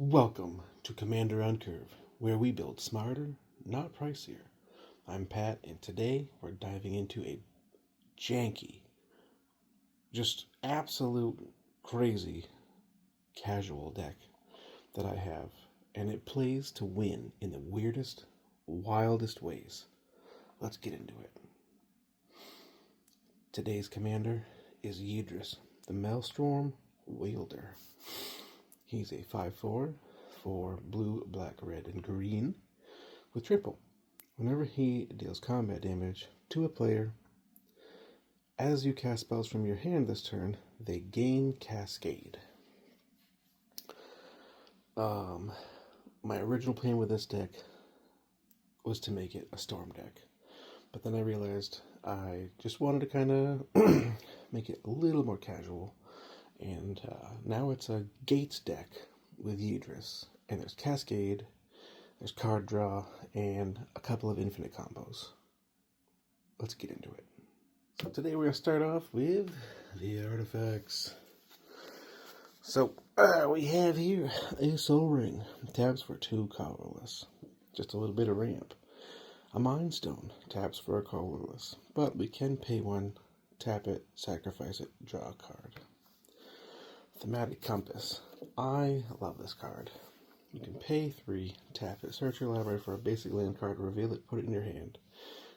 Welcome to Commander on Curve, where we build smarter, not pricier. I'm Pat, and today we're diving into a janky, just absolute crazy casual deck that I have, and it plays to win in the weirdest, wildest ways. Let's get into it. Today's commander is Yidris, the Maelstrom Wielder. He's a 5/4 for blue, black, red, and green with triple. Whenever he deals combat damage to a player, as you cast spells from your hand this turn, they gain Cascade. My original plan with this deck was to make it a storm deck, but then I realized I just wanted to kind of make it a little more casual. And now it's a Gates deck with Yidris. And there's Cascade, there's card draw, and a couple of infinite combos. Let's get into it. So today we're going to start off with the artifacts. So we have here a Soul Ring. Taps for 2 colorless. Just a little bit of ramp. A Mind Stone. Taps for a colorless. But we can pay 1, tap it, sacrifice it, draw a card. Thematic Compass. I love this card. You can pay 3, tap it, search your library for a basic land card, reveal it, put it in your hand.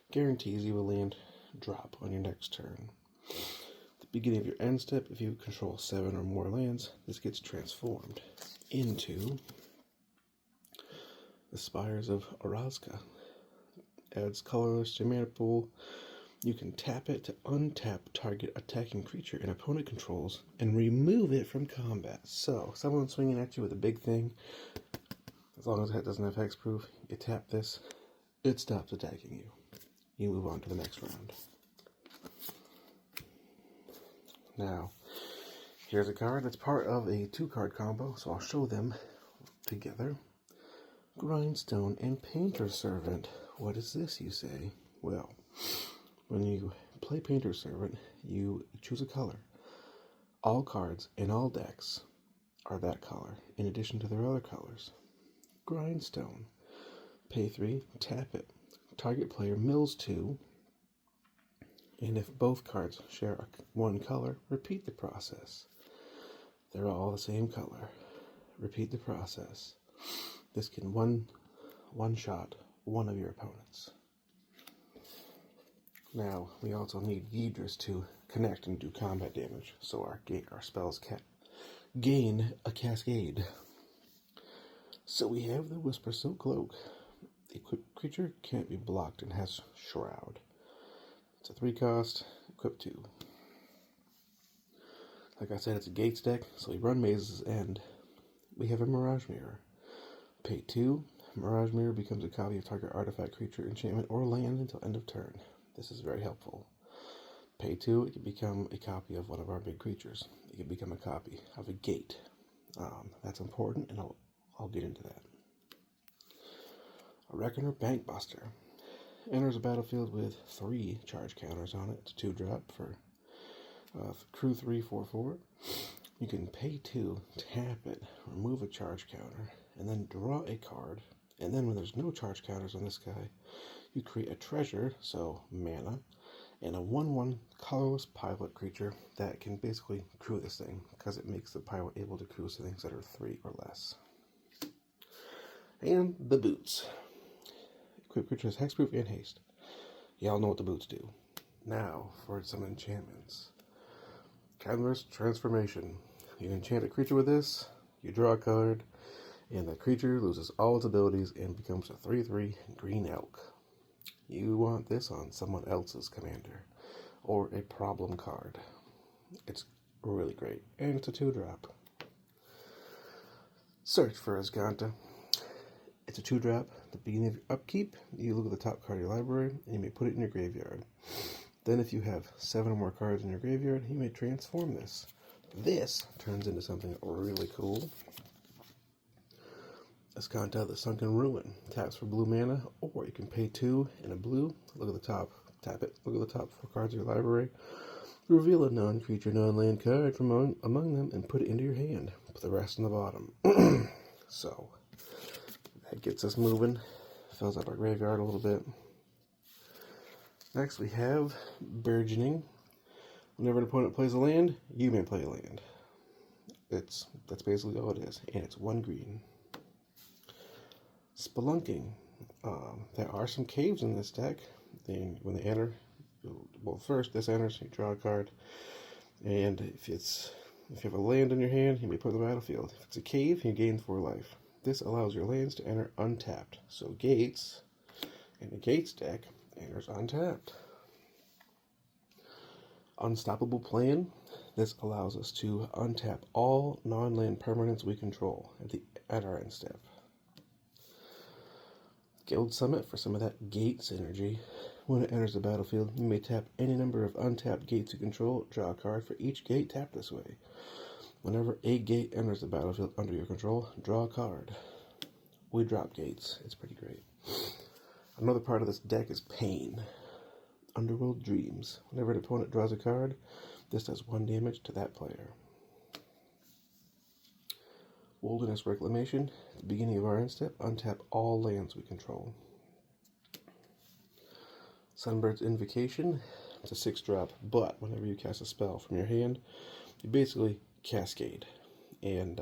Guarantees you will land drop on your next turn. At the beginning of your end step, if you control 7 or more lands, this gets transformed into the Spires of Orazca. Adds colorless to your mana pool. You can tap it to untap target attacking creature an opponent controls and remove it from combat. So, someone's swinging at you with a big thing. As long as it doesn't have hexproof, you tap this, it stops attacking you. You move on to the next round. Now, here's a card that's part of a 2-card combo, so I'll show them together. Grindstone and Painter's Servant. What is this, you say? Well, when you play Painter's Servant, you choose a color. All cards in all decks are that color, in addition to their other colors. Grindstone. Pay 3, tap it. Target player mills 2, and if both cards share 1 color, repeat the process. They're all the same color. Repeat the process. This can one-shot one of your opponents. Now, we also need Yidris to connect and do combat damage, so our spells can gain a Cascade. So we have the Whisper Silk Cloak. Equipped creature can't be blocked and has Shroud. It's a 3-cost, equip 2. Like I said, it's a Gates deck, so we run Maze's End. We have a Mirage Mirror. Pay 2, Mirage Mirror becomes a copy of target artifact, creature, enchantment, or land until end of turn. This is very helpful. Pay 2, it can become a copy of one of our big creatures. It can become a copy of a gate. That's important, and I'll get into that. A Reckoner Bankbuster. Enters a battlefield with 3 charge counters on it. It's a 2-drop for crew 3/4/4. You can pay 2, tap it, remove a charge counter, and then draw a card. And then when there's no charge counters on this guy, you create a treasure, so mana, and a 1/1 colorless pilot creature that can basically crew this thing, because it makes the pilot able to crew things that are 3 or less. And the boots. Equipped creature has hexproof and haste. Y'all know what the boots do. Now, for some enchantments. Catalyst Transformation. You enchant a creature with this, you draw a card, and the creature loses all its abilities and becomes a 3/3 green elk. You want this on someone else's commander, or a problem card. It's really great, and it's a 2-drop. Search for Azganta. It's a 2-drop. At the beginning of your upkeep, you look at the top card of your library, and you may put it in your graveyard. Then if you have 7 or more cards in your graveyard, you may transform this. This turns into something really cool. Azganta, the Sunken Ruin. Taps for blue mana, or you can pay 2 and a blue. Look at the top. Tap it. Look at the top 4 cards of your library. Reveal a non-creature, non-land card from among them and put it into your hand. Put the rest on the bottom. So that gets us moving, fills up our graveyard a little bit. Next we have Burgeoning. Whenever an opponent plays a land, you may play a land. That's basically all it is, and it's 1 green. Spelunking. There are some caves in this deck. When they enter, well, first this enters, you draw a card, and if you have a land in your hand, you may put it on the battlefield. If it's a cave, you gain 4 life. This allows your lands to enter untapped. So Gates, in the Gates deck, enters untapped. Unstoppable Plan. This allows us to untap all non-land permanents we control at our end step. Guild Summit for some of that Gates energy. When it enters the battlefield, you may tap any number of untapped gates you control, draw a card for each gate tapped this way. Whenever a gate enters the battlefield under your control, draw a card. We drop gates. It's pretty great. Another part of this deck is Pain. Underworld Dreams. Whenever an opponent draws a card, this does 1 damage to that player. Wilderness Reclamation. At the beginning of our end step, untap all lands we control. Sunbird's Invocation. It's a 6-drop, but whenever you cast a spell from your hand, you basically Cascade. And,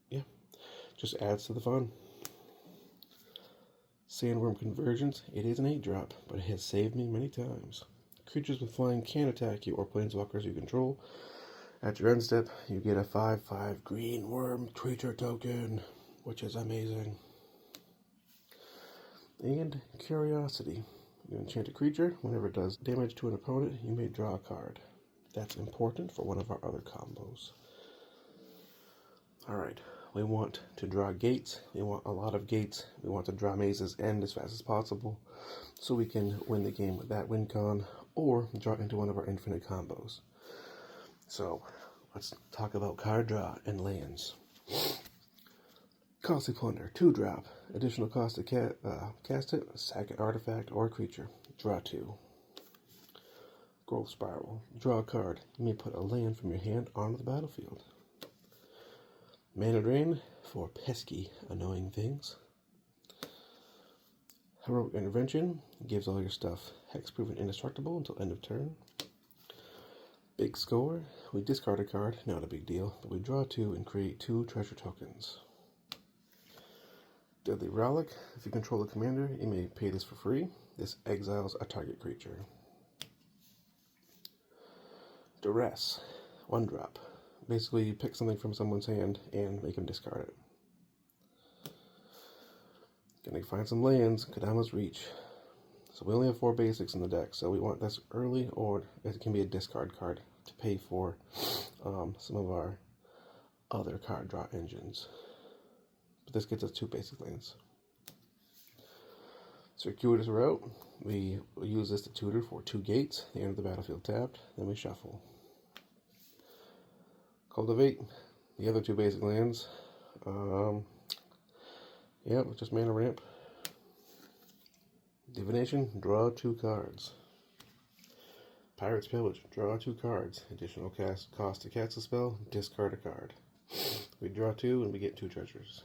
yeah, just adds to the fun. Sandworm Convergence. It is an 8-drop, but it has saved me many times. Creatures with flying can attack you or planeswalkers you control. At your end step, you get a 5/5 green worm creature token, which is amazing. And Curiosity. You enchant a creature. Whenever it does damage to an opponent, you may draw a card. That's important for one of our other combos. Alright, we want to draw gates. We want a lot of gates. We want to draw Maze's End as fast as possible so we can win the game with that win con or draw into one of our infinite combos. So, let's talk about card draw and lands. Costly Plunder, 2-drop. Additional cost to cast it, sack an artifact or a creature. Draw 2. Growth Spiral, draw a card. You may put a land from your hand onto the battlefield. Mana Drain for pesky, annoying things. Heroic Intervention gives all your stuff hexproof and indestructible until end of turn. Big Score, we discard a card, not a big deal, but we draw 2 and create 2 treasure tokens. Deadly Relic, if you control the commander, you may pay this for free. This exiles a target creature. Duress, 1-drop. Basically, you pick something from someone's hand and make them discard it. Gonna find some lands, Kadama's Reach. So we only have 4 basics in the deck, so we want this early, or it can be a discard card to pay for some of our other card draw engines. But this gets us 2 basic lands. Circuitous Route, we use this to tutor for 2 gates. They enter the battlefield tapped, then we shuffle. Cultivate, the other 2 basic lands. Yeah, just mana ramp. Divination, draw 2 cards. Pirate's Pillage, draw 2 cards. Additional cost to cast a spell, discard a card. We draw 2 and we get 2 treasures.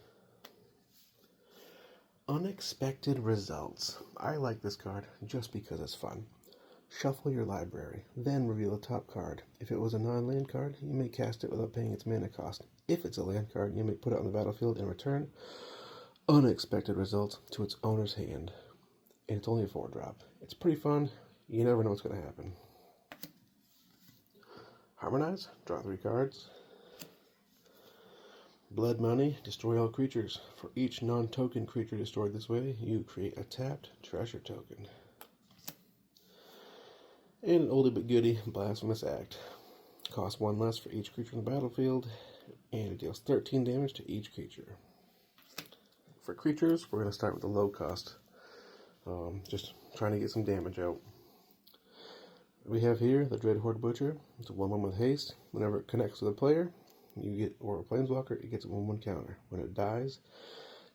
Unexpected Results. I like this card just because it's fun. Shuffle your library, then reveal a top card. If it was a non-land card, you may cast it without paying its mana cost. If it's a land card, you may put it on the battlefield and return Unexpected Results to its owner's hand. And it's only a 4-drop. It's pretty fun. You never know what's going to happen. Harmonize, draw 3 cards. Blood Money, destroy all creatures. For each non-token creature destroyed this way, you create a tapped treasure token. And an oldie but goodie, Blasphemous Act. Costs 1 less for each creature in the battlefield, and it deals 13 damage to each creature. For creatures, we're going to start with the low cost. Just trying to get some damage out. We have here the Dread Horde Butcher. It's a 1/1 with haste. Whenever it connects with a player, or a planeswalker, it gets a 1/1 counter. When it dies,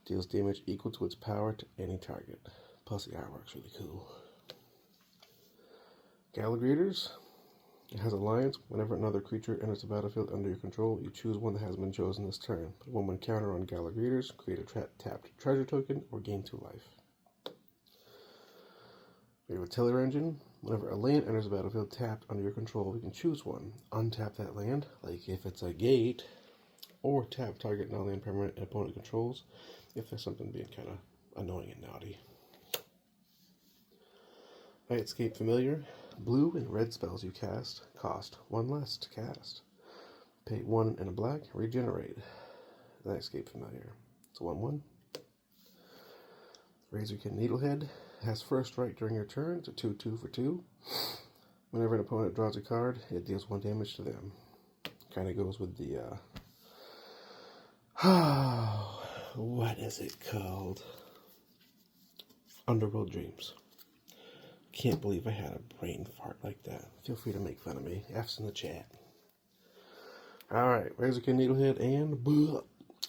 it deals damage equal to its power to any target. Plus the artwork's really cool. Gallagrators. It has Alliance. Whenever another creature enters the battlefield under your control, you choose one that has been chosen this turn. Put 1/1 counter on Gala Greeters, create a tapped treasure token, or gain 2 life. We have a Tiller Engine. Whenever a land enters the battlefield tapped under your control, you can choose one. Untap that land, like if it's a gate, or tap target non-land permanent and opponent controls, if there's something being kind of annoying and naughty. Escape Familiar. Blue and red spells you cast cost 1 less to cast. Pay 1 and a black, regenerate. Escape Familiar. It's a 1/1. Razorkin Needlehead has first strike during your turn. It's a 2/2 for 2. Whenever an opponent draws a card, it deals 1 damage to them. Kind of goes with the what is it called? Underworld Dreams. Can't believe I had a brain fart like that. Feel free to make fun of me. F's in the chat. Alright, Razorkin Needlehead and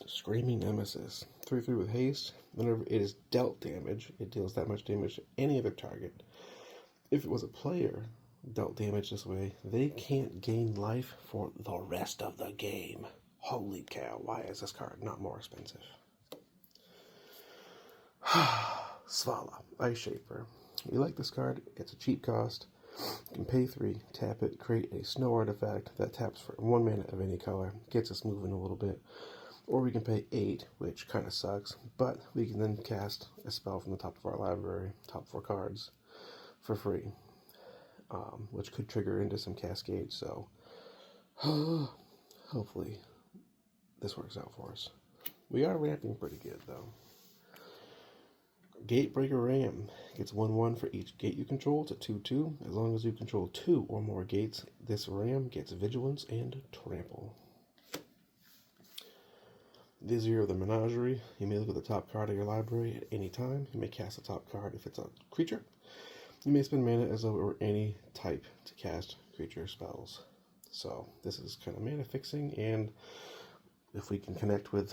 Screaming Nemesis. 3/3 with haste. Whenever it is dealt damage, it deals that much damage to any other target. If it was a player dealt damage this way, they can't gain life for the rest of the game. Holy cow, why is this card not more expensive? Svala, Ice Shaper. You like this card, it's a cheap cost. You can pay 3, tap it, create a snow artifact that taps for 1 mana of any color, gets us moving a little bit. Or we can pay 8, which kind of sucks, but we can then cast a spell from the top of our library, top 4 cards, for free, which could trigger into some Cascade, so hopefully this works out for us. We are ramping pretty good, though. Gatebreaker Ram gets 1/1 for each gate you control. It's a 2/2. As long as you control 2 or more gates, this Ram gets Vigilance and Trample. Vizier of the Menagerie. You may look at the top card of your library at any time. You may cast the top card if it's a creature. You may spend mana as though it were any type to cast creature spells. So this is kind of mana fixing, and if we can connect with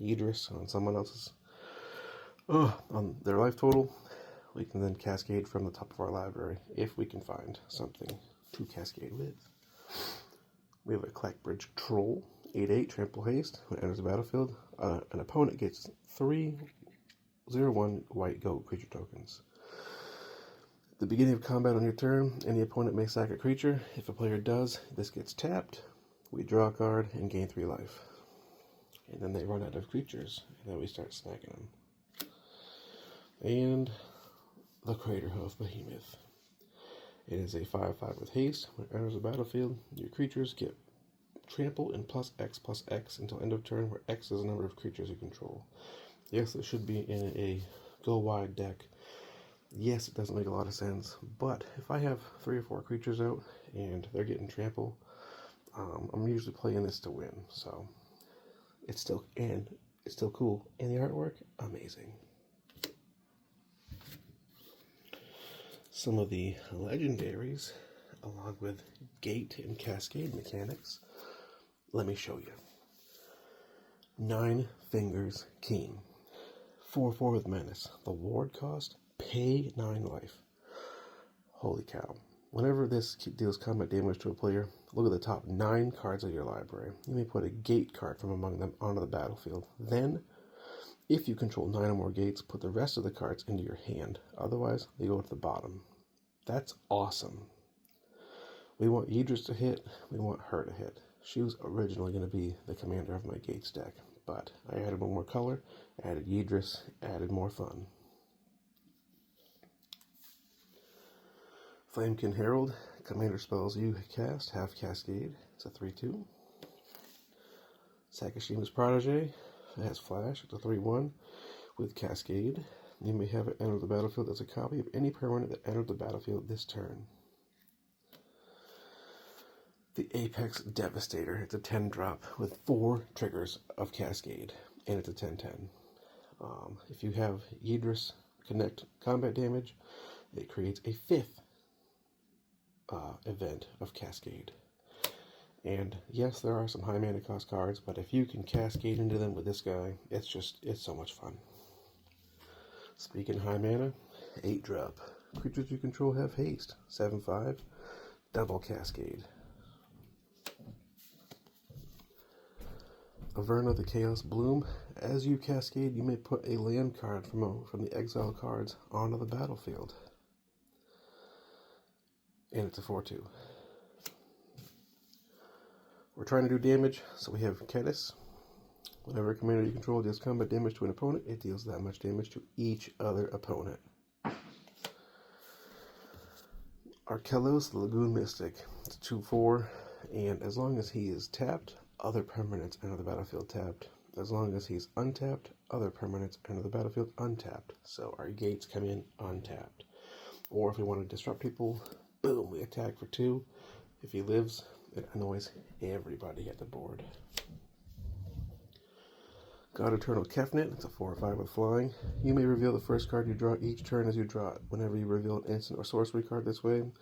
Yidris on someone else's on their life total, we can then cascade from the top of our library if we can find something to cascade with. We have a Clackbridge Troll, 8/8, Trample Haste. When it enters the battlefield, an opponent gets 3 0/1 white goat creature tokens. At the beginning of combat on your turn, any opponent may sack a creature. If a player does, this gets tapped. We draw a card and gain 3 life. And then they run out of creatures, and then we start smacking them. And the Craterhoof Behemoth. It is a 5/5 with haste. When it enters the battlefield, your creatures get trample and +X/+X until end of turn, where X is the number of creatures you control. Yes, it should be in a go-wide deck. Yes, it doesn't make a lot of sense, but if I have 3 or 4 creatures out and they're getting trample, I'm usually playing this to win. So it's still cool, and the artwork, amazing. Some of the legendaries, along with gate and cascade mechanics, let me show you. 9 Fingers Keene. 4/4 with menace. The ward cost, pay 9 life. Holy cow. Whenever this deals combat damage to a player, look at the top 9 cards of your library. You may put a gate card from among them onto the battlefield. Then, if you control 9 or more gates, put the rest of the cards into your hand. Otherwise, they go to the bottom. That's awesome. We want Yidris to hit. We want her to hit. She was originally going to be the commander of my gates deck, but I added one more color, added Yidris, added more fun. Flamekin Herald. Commander spells you cast have Cascade. It's a 3/2. Sakashima's Protege. It has Flash. It's a 3/1 with Cascade. You may have it enter the battlefield as a copy of any permanent that entered the battlefield this turn. The Apex Devastator. It's a 10-drop with 4 triggers of Cascade, and it's a 10/10. If you have Yidris connect combat damage, it creates a 5th event of Cascade. And yes, there are some high mana cost cards, but if you can cascade into them with this guy, it's so much fun. Speaking of high mana, 8-drop. creatures you control have haste. 7/5, double Cascade. Averna the Chaos Bloom. As you cascade, you may put a land card from the exile cards onto the battlefield. And it's a 4/2. We're trying to do damage, so we have Kedis. Whenever a commander you control deals combat damage to an opponent, it deals that much damage to each other opponent. Arkelos, the Lagoon Mystic. It's 2/4, and as long as he is tapped, other permanents enter the battlefield tapped. As long as he's untapped, other permanents enter the battlefield untapped. So our gates come in untapped. Or if we want to disrupt people, boom, we attack for 2. If he lives, it annoys everybody at the board. God Eternal Kefnet, it's a 4/5 with flying. You may reveal the first card you draw each turn as you draw it. Whenever you reveal an instant or sorcery card this way,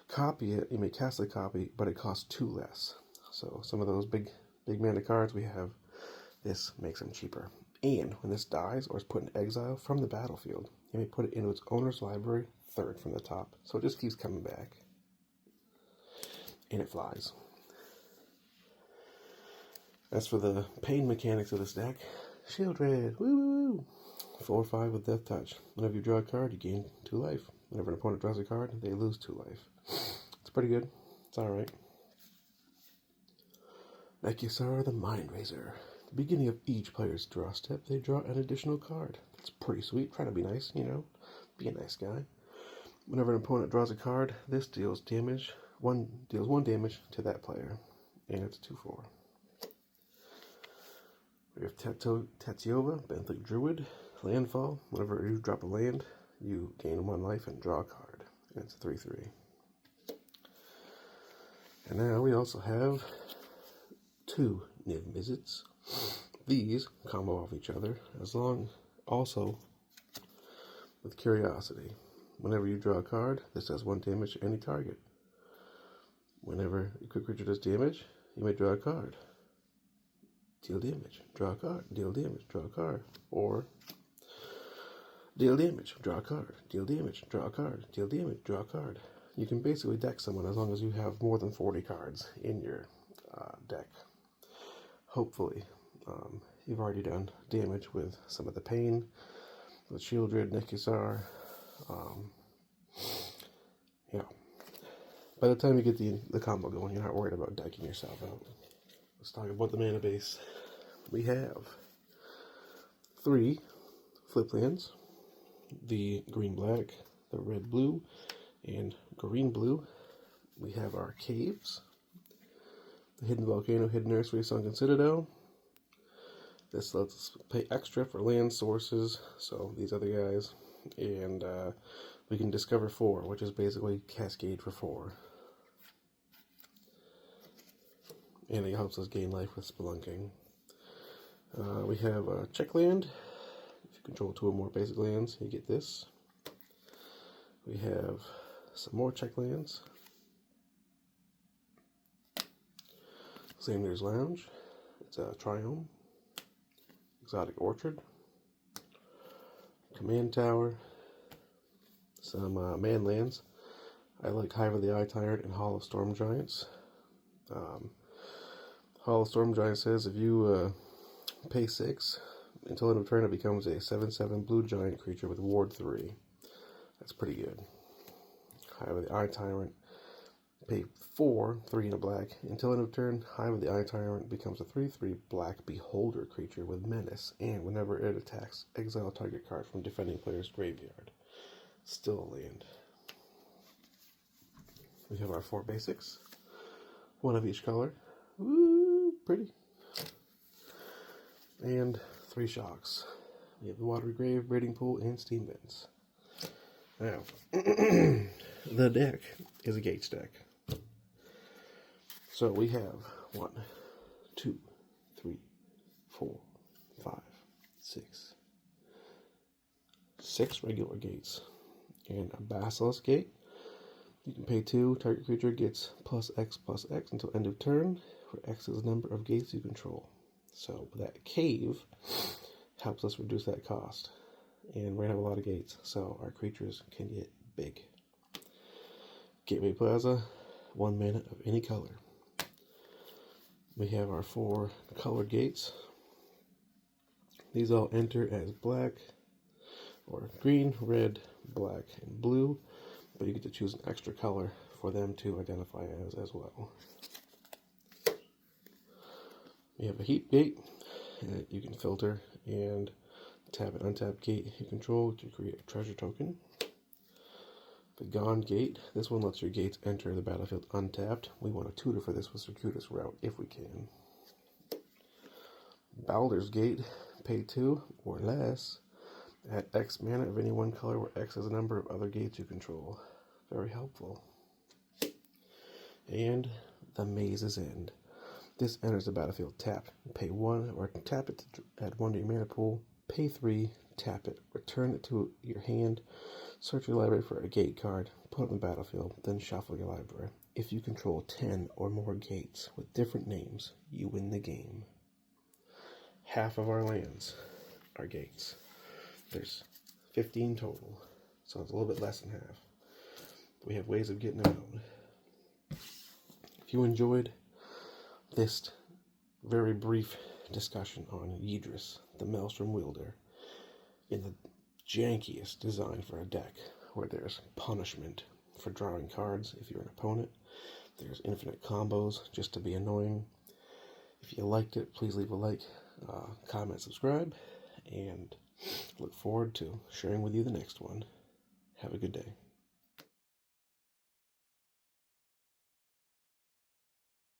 copy it. You may cast a copy, but it costs 2 less. So some of those big mana cards we have, this makes them cheaper. And when this dies or is put in exile from the battlefield, you may put it into its owner's library, 3rd from the top. So it just keeps coming back. And it flies. As for the pain mechanics of this deck, Shield Red, woo! 4/5 with Death Touch. Whenever you draw a card, you gain 2 life. Whenever an opponent draws a card, they lose 2 life. It's pretty good. It's alright. Nekisara the Mind Razor. At the beginning of each player's draw step, they draw an additional card. It's pretty sweet. Try to be nice, you know. Be a nice guy. Whenever an opponent draws a card, this deals damage. Deals 1 damage to that player. And it's 2/4. We have Tatiova, Benthic Druid, Landfall. Whenever you drop a land, you gain 1 life and draw a card. And it's a 3/3. And now we also have 2 Niv Mizzets. These combo off each other, also with Curiosity. Whenever you draw a card, this does 1 damage to any target. Whenever a creature does damage, you may draw a card. Deal damage, draw a card, deal damage, draw a card. Or deal damage, draw a card, deal damage, draw a card, deal damage, draw a card. You can basically deck someone as long as you have more than 40 cards in your deck. Hopefully, you've already done damage with some of the pain, with Shieldred, Nekisar. Yeah. By the time you get the combo going, you're not worried about decking yourself out. Let's talk about the mana base. We have 3 flip lands, the green-black, the red-blue, and green-blue. We have our caves, the Hidden Volcano, Hidden Nursery, Sunken Citadel. This lets us pay extra for land sources, so these other guys. And we can discover 4, which is basically Cascade for 4. And it helps us gain life with Spelunking. We have a check land. If you control 2 or more basic lands, you get this. We have some more check lands. Xander's Lounge. It's a Triome. Exotic Orchard. Command Tower. Some man lands. I like Hive of the Eye Tyrant and Hall of Storm Giants. Hall of Storm Giant says if you pay 6, until end of turn it becomes a 7/7 blue giant creature with ward 3. That's pretty good. Hive of the Eye Tyrant, pay 4, 3 and a black. Until end of turn, Hive of the Eye Tyrant becomes a 3/3 black beholder creature with menace, and whenever it attacks, exile target card from defending player's graveyard. Still a land. We have our 4 basics, 1 of each color. Woo, pretty. And 3 shocks. We have the Watery Grave, Braiding Pool, and Steam Vents. Now, the deck is a Gates deck. So we have 1, 2, 3, 4, 5, 6. 6 regular gates. And a Basilisk Gate. You can pay 2, target creature gets +X until end of turn, where X is the number of gates you control. So that cave helps us reduce that cost. And we're going to have a lot of gates, so our creatures can get big. Gateway Plaza, 1 mana of any color. We have our 4 colored gates. These all enter as black, or green, red, black, and blue, but you get to choose an extra color for them to identify as well. We have a heat gate that you can filter and tap an untapped gate you control to create a treasure token. The Gone gate, this one lets your gates enter the battlefield untapped. We want to tutor for this with circuitous route if we can. Baldur's gate, pay 2 or less. Add X mana of any one color where X is the number of other gates you control. Very helpful. And the Maze's End. This enters the battlefield tapped. Pay 1 or tap it to add 1 to your mana pool. Pay 3, tap it, return it to your hand, search your library for a gate card, put it on the battlefield, then shuffle your library. If you control 10 or more gates with different names, you win the game. Half of our lands are gates. There's 15 total, so it's a little bit less than half. We have ways of getting them out. If you enjoyed this very brief discussion on Yidris, the Maelstrom Wielder, in the jankiest design for a deck, where there's punishment for drawing cards if you're an opponent, there's infinite combos just to be annoying. If you liked it, please leave a like, comment, subscribe, and look forward to sharing with you the next one. Have a good day.